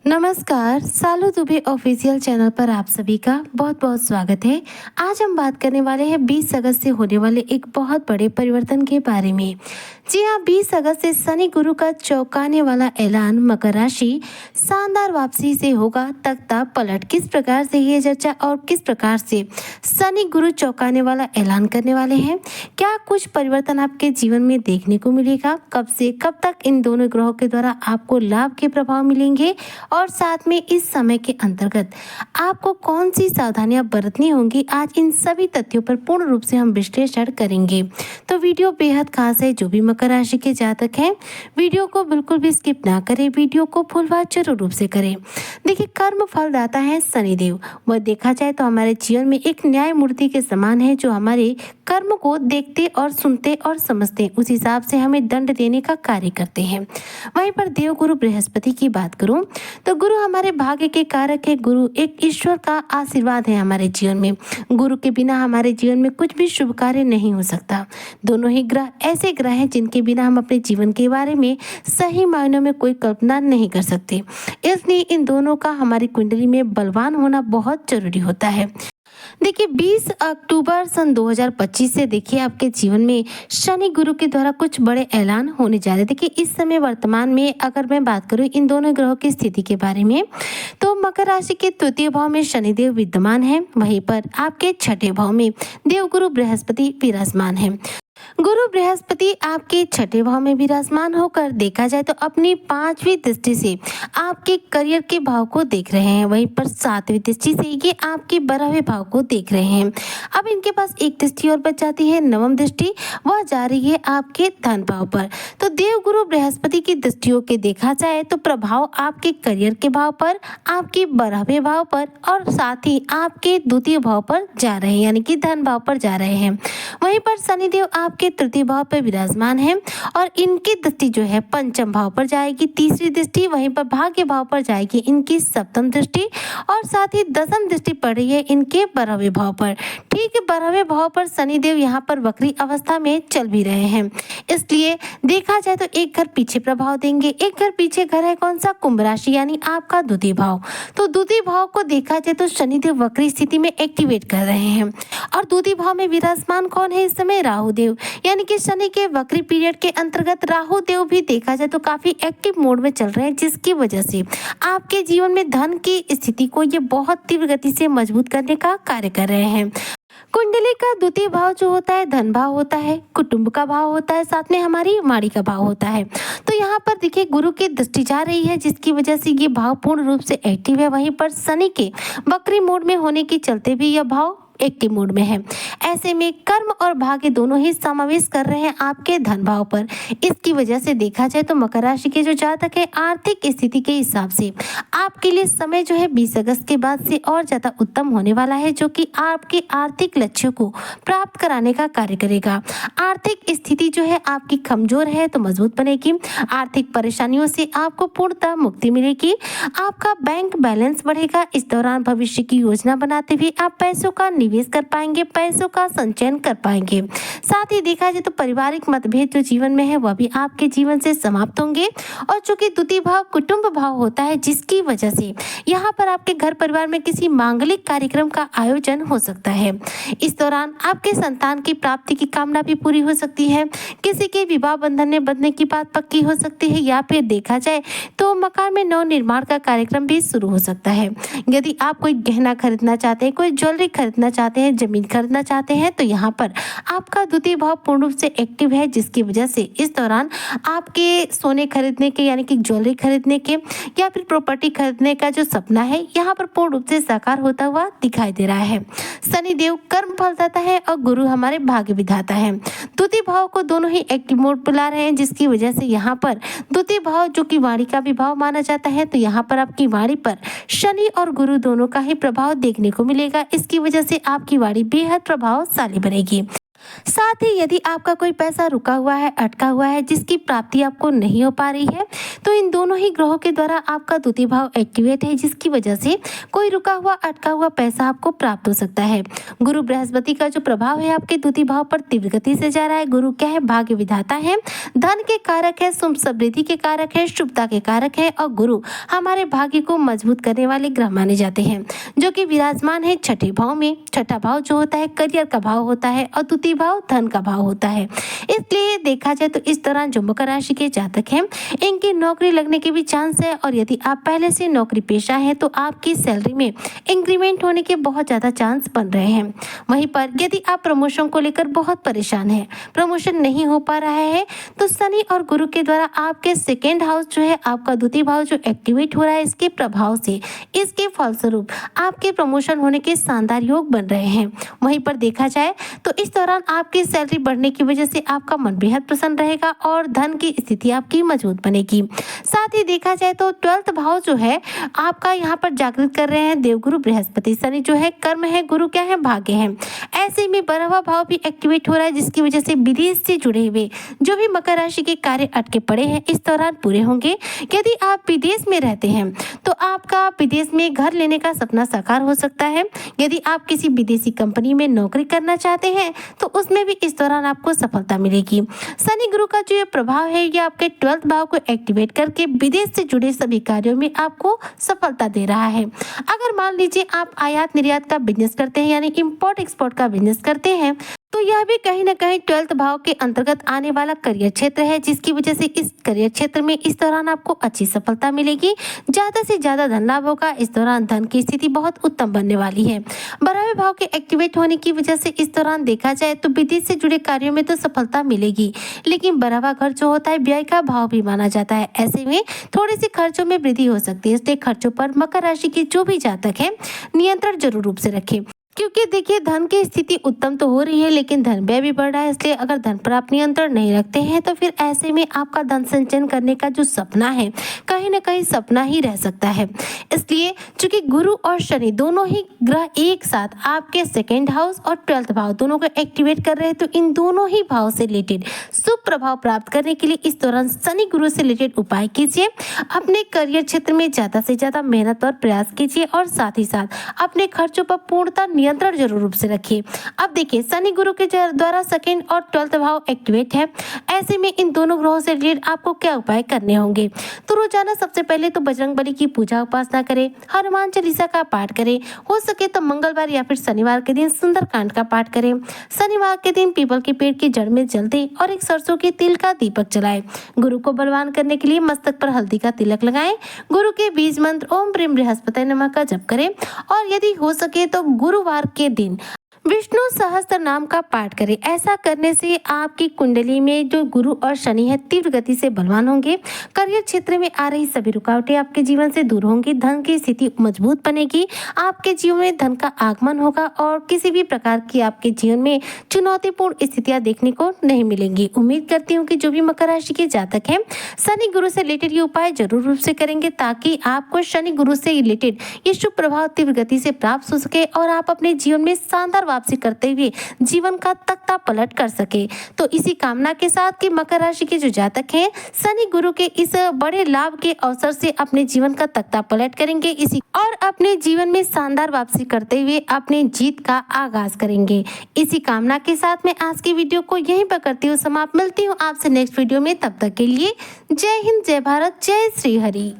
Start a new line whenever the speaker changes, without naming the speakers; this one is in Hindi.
नमस्कार, सालू दुबे ऑफिशियल चैनल पर आप सभी का बहुत बहुत स्वागत है। आज हम बात करने वाले हैं 20 अगस्त से होने वाले एक बहुत बड़े परिवर्तन के बारे में। जी हाँ, 20 अगस्त से शनि गुरु का चौंकाने वाला ऐलान। मकर राशि शानदार वापसी से होगा तख्ता पलट। किस प्रकार से ये चर्चा और किस प्रकार से शनि गुरु चौंकाने वाला ऐलान करने वाले हैं, क्या कुछ परिवर्तन आपके जीवन में देखने को मिलेगा, कब से कब तक इन दोनों ग्रहों के द्वारा आपको लाभ के प्रभाव मिलेंगे और साथ में इस समय के अंतर्गत आपको कौन सी सावधानियां बरतनी होंगी, आज इन सभी तथ्यों पर पूर्ण रूप से हम विश्लेषण करेंगे। तो वीडियो बेहद खास है। जो भी मकर राशि के जातक हैं, वीडियो को बिल्कुल भी स्किप ना करें, वीडियो को फुल वॉच जरूर रूप से करें। देखिए, कर्म फल दाता है शनिदेव। वह देखा जाए तो हमारे जीवन में एक न्याय मूर्ति के समान है, जो हमारे कर्म को देखते और सुनते और समझते उस हिसाब से हमें दंड देने का कार्य करते हैं। वहीं पर देव गुरु बृहस्पति की बात करूं तो गुरु हमारे भाग्य के कारक है। गुरु एक ईश्वर का आशीर्वाद है हमारे जीवन में। गुरु के बिना हमारे जीवन में कुछ भी शुभ कार्य नहीं हो सकता। दोनों ही ग्रह ऐसे ग्रह हैं जिनके बिना हम अपने जीवन के बारे में सही मायनों में कोई कल्पना नहीं कर सकते। इसलिए इन दोनों का हमारी कुंडली में बलवान होना बहुत जरूरी होता है। देखिए, 20 अक्टूबर सन 2025 से देखिए आपके जीवन में शनि गुरु के द्वारा कुछ बड़े ऐलान होने जा रहे हैं। देखिए, इस समय वर्तमान में अगर मैं बात करूं इन दोनों ग्रहों की स्थिति के बारे में, तो मकर राशि के तृतीय भाव में शनिदेव विद्यमान है। वहीं पर आपके छठे भाव में देवगुरु बृहस्पति विराजमान है। गुरु बृहस्पति आपके छठे भाव में विराजमान होकर देखा जाए तो अपनी 5वीं दृष्टि से आपके करियर के भाव को देख रहे हैं। वहीं पर 7वीं दृष्टि से ये आपके 12वें भाव को देख रहे हैं। अब इनके पास एक दृष्टि और बच जाती है, 9वीं दृष्टि। वह जा रही है आपके धन भाव पर। तो देव गुरु बृहस्पति की दृष्टियों के देखा जाए तो प्रभाव आपके करियर के भाव पर, आपके 12वें भाव पर और साथ ही आपके द्वितीय भाव पर जा रहे हैं, यानी कि धन भाव पर जा रहे हैं। वहीं पर शनिदेव आपके तृतीय भाव पर विराजमान है और इनकी दृष्टि जो है पंचम भाव पर जाएगी, तीसरी दृष्टि। वहीं पर भाग्य भाव पर जाएगी इनकी सप्तम दृष्टि और साथ ही दसम दृष्टि पड़ रही है इनके 12वें भाव पर। ठीक है, 12वें भाव पर शनिदेव यहाँ पर वक्री अवस्था में चल भी रहे हैं। इसलिए देखा जाए तो एक घर पीछे प्रभाव देंगे। एक घर पीछे घर है कौन सा? कुंभ राशि, यानी आपका द्वितीय भाव। तो द्वितीय भाव को देखा जाए तो शनिदेव वक्री स्थिति में एक्टिवेट कर रहे हैं और द्वितीय भाव में विराजमान कौन है इस समय? राहु देव, यानी कि शनि के वक्री पीरियड के अंतर्गत राहु देव भी देखा जाए तो काफी एक्टिव मोड में चल रहे हैं, जिसकी वजह से आपके जीवन में धन की स्थिति को ये बहुत तीव्र गति से मजबूत करने का कार्य कर रहे हैं। कुंडली का द्वितीय भाव जो होता है धन भाव होता है, कुटुंब का भाव होता है, साथ में हमारी वाणी का भाव होता है। तो यहाँ पर देखिए गुरु की दृष्टि जा रही है, जिसकी वजह से ये भाव पूर्ण रूप से एक्टिव है। वहीं पर शनि के वक्री मोड में होने के चलते भी यह भाव एक्टिव मोड में है। ऐसे में कर्म और भाग्य दोनों ही समावेश कर रहे हैं आपके धन भाव पर। इसकी वजह से देखा जाए तो मकर राशि के जो जातक है, आर्थिक स्थिति के हिसाब से आपके लिए समय जो है 20 अगस्त के बाद से और ज्यादा उत्तम होने वाला है, जो कि आपके आर्थिक लक्ष्यों को प्राप्त कराने का कार्य करेगा। आर्थिक स्थिति जो है आपकी कमजोर है तो मजबूत बनेगी। आर्थिक परेशानियों से आपको पूर्णतः मुक्ति मिलेगी। आपका बैंक बैलेंस बढ़ेगा। इस दौरान भविष्य की योजना बनाते हुए आप पैसों का निवेश कर पाएंगे, पैसों का संचयन कर पाएंगे। साथ ही देखा जाए तो पारिवारिक मतभेद जो जीवन में है वह भी आपके जीवन से समाप्त होंगे। और चूंकि द्वितीय भाव कुटुंब भाव होता है, जिसकी वजह से यहाँ पर आपके घर परिवार में किसी मांगलिक कार्यक्रम का आयोजन हो सकता है। इस दौरान आपके संतान की प्राप्ति की कामना भी पूरी हो सकती है। किसी के विवाह बंधन में बंधने की बात पक्की हो सकती है, या फिर देखा जाए तो मकान में नव निर्माण का कार्यक्रम भी शुरू हो सकता है। यदि आप कोई गहना खरीदना चाहते हैं, कोई ज्वेलरी खरीदना चाहते हैं, जमीन खरीदना चाहते हैं, तो यहाँ पर आपका द्वितीय भाव पूर्ण रूप से एक्टिव है, जिसकी वजह से इस दौरान आपके सोने खरीदने के, यानी कि ज्वेलरी खरीदने के या फिर प्रॉपर्टी खरीदने का जो सपना है यहाँ पर पूर्ण रूप से साकार होता हुआ दिखाई दे रहा है। शनिदेव कर्म फलदाता है और गुरु हमारे भाग्य विधाता है। द्वितीय भाव को दोनों ही एक्टिव मोड पर ला रहे हैं, जिसकी वजह से यहाँ पर द्वितीय भाव जो कि वाणी का भी भाव माना जाता है, तो यहाँ पर आपकी वाणी पर शनि और गुरु दोनों का ही प्रभाव देखने को मिलेगा। इसकी वजह से आपकी वाणी बेहद प्रभावशाली बनेगी। साथ ही यदि आपका कोई पैसा रुका हुआ है, अटका हुआ है, जिसकी प्राप्ति आपको नहीं हो पा रही है, तो इन दोनों ही ग्रहों के द्वारा आपका द्वितीय भाव एक्टिवेट है, जिसकी वजह से कोई रुका हुआ, अटका हुआ पैसा आपको प्राप्त हो सकता है। गुरु बृहस्पति का जो प्रभाव है आपके द्वितीय भाव पर तीव्र गति से जा रहा है। गुरु क्या है? भाग्य विधाता है, धन के कारक है, सुख समृद्धि के कारक है, शुभता के कारक है और गुरु हमारे भाग्य को मजबूत करने वाले ग्रह माने जाते हैं, जो कि विराजमान है छठे भाव में। छठा भाव जो होता है करियर का भाव होता है और द्वितीय भाव धन का भाव होता है। इसलिए देखा जाए तो इस दौरान जो मकर राशि के जातक हैं, इनकी नौकरी लगने के भी चांस है और यदि आप पहले से नौकरी पेशा है तो आपकी सैलरी में इंक्रीमेंट होने के बहुत ज़्यादा चांस बन रहे हैं। वहीं पर यदि आप प्रमोशन को लेकर बहुत परेशान हैं, प्रमोशन नहीं हो पा रहा है, तो शनि और गुरु के द्वारा आपके सेकेंड हाउस जो है, आपका द्वितीय भाव जो एक्टिवेट हो रहा है, इसके प्रभाव से, इसके फलस्वरूप आपके प्रमोशन होने के शानदार योग बन रहे हैं। वहीं पर देखा जाए तो इस दौरान आपकी सैलरी बढ़ने की वजह से आपका मन बेहद प्रसन्न रहेगा और धन की स्थिति आपकी मजबूत बनेगी। साथ ही देखा जाए तो 12th भाव जो है आपका यहाँ पर जागृत कर रहे हैं देवगुरु बृहस्पति। शनि जो है कर्म है, गुरु क्या है? भाग्य है। ऐसे में 12वां भाव भी एक्टिवेट हो रहा है, जिसकी वजह से विदेश से जुड़े हुए जो भी मकर राशि के कार्य अटके पड़े हैं इस दौरान पूरे होंगे। यदि आप विदेश में रहते हैं तो आपका विदेश में घर लेने का सपना साकार हो सकता है। यदि आप किसी विदेशी कंपनी में नौकरी करना चाहते हैं तो उसमें भी इस दौरान आपको सफलता मिलेगी। शनि गुरु का जो ये प्रभाव है, ये आपके 12th भाव को एक्टिवेट करके विदेश से जुड़े सभी कार्यों में आपको सफलता दे रहा है। अगर मान लीजिए आप आयात निर्यात का बिजनेस करते हैं, यानी इंपोर्ट एक्सपोर्ट का बिजनेस करते हैं, तो यह भी कहीं ना कहीं 12th भाव के अंतर्गत आने वाला करियर क्षेत्र है, जिसकी वजह से इस करियर क्षेत्र में इस दौरान आपको अच्छी सफलता मिलेगी। ज्यादा से ज्यादा धन लाभ होगा। इस दौरान धन की स्थिति बहुत उत्तम बनने वाली है। 12वें भाव के एक्टिवेट होने की वजह से इस दौरान देखा जाए तो विदेश से जुड़े कार्यों में तो सफलता मिलेगी, लेकिन 12वां घर जो होता है व्यय का भाव भी माना जाता है। ऐसे में थोड़े से खर्चों में वृद्धि हो सकती है, इसलिए खर्चों पर मकर राशि के जो भी जातक है नियंत्रण जरूर रूप से रखें। क्योंकि देखिए धन की स्थिति उत्तम तो हो रही है, लेकिन धन व्यय भी बढ़ रहा है। इसलिए अगर धन पर आप नियंत्रण नहीं रखते हैं तो फिर ऐसे में आपका धन संचयन करने का जो सपना है कहीं ना कहीं सपना ही रह सकता है। इसलिए चूंकि गुरु और शनि दोनों ही ग्रह एक साथ आपके सेकेंड हाउस और 12th भाव दोनों को एक्टिवेट कर रहे हैं, तो इन दोनों ही भाव से रिलेटेड शुभ प्रभाव प्राप्त करने के लिए इस दौरान शनि गुरु से रिलेटेड उपाय कीजिए। अपने करियर क्षेत्र में ज्यादा से ज्यादा मेहनत और प्रयास कीजिए और साथ ही साथ अपने खर्चों पर पूर्णतः नियंत्रण जरूर रूप से रखिए। अब देखिए शनि गुरु के द्वारा सेकंड और 12th भाव एक्टिवेट है। ऐसे में इन दोनों ग्रहों से रिलेटेड आपको क्या उपाय करने होंगे? तो रोजाना सबसे पहले तो बजरंगबली की पूजा उपासना करें, हनुमान चालीसा का पाठ करें, हो सके तो मंगलवार या फिर शनिवार के दिन सुंदरकांड का पाठ करें। शनिवार के दिन पीपल के पेड़ की जड़ में जल दें और एक सरसों के तिल का दीपक जलाएं। गुरु को बलवान करने के लिए मस्तक पर हल्दी का तिलक लगाएं। गुरु के बीज मंत्र ओम प्रेम बृहस्पति नमः का जप करें और यदि हो सके तो गुरुवार के दिन विष्णु सहस्त्र नाम का पाठ करें। ऐसा करने से आपकी कुंडली में जो गुरु और शनि है तीव्र गति से बलवान होंगे। करियर क्षेत्र में आ रही सभी रुकावटें आपके जीवन से दूर होंगी। धन की स्थिति मजबूत बनेगी। आपके जीवन में धन का आगमन होगा और किसी भी प्रकार की आपके जीवन में चुनौतीपूर्ण स्थितियां देखने को नहीं मिलेंगी। उम्मीद करती हूँ कि जो भी मकर राशि के जातक हैं शनि गुरु से रिलेटेड ये उपाय जरूर रूप से करेंगे, ताकि आपको शनि गुरु से रिलेटेड ये शुभ प्रभाव तीव्र गति से प्राप्त हो सके और आप अपने जीवन में शानदार वापसी करते हुए जीवन का तख्ता पलट कर सके। तो इसी कामना के साथ कि मकर राशि के जो जातक हैं शनि गुरु के इस बड़े लाभ के अवसर से अपने जीवन का तख्ता पलट करेंगे इसी और अपने जीवन में शानदार वापसी करते हुए अपने जीत का आगाज करेंगे। इसी कामना के साथ मैं आज की वीडियो को यहीं पर करती हूँ समाप्त। मिलती हूँ आपसे नेक्स्ट वीडियो में, तब तक के लिए जय हिंद, जय भारत, जय श्री हरि।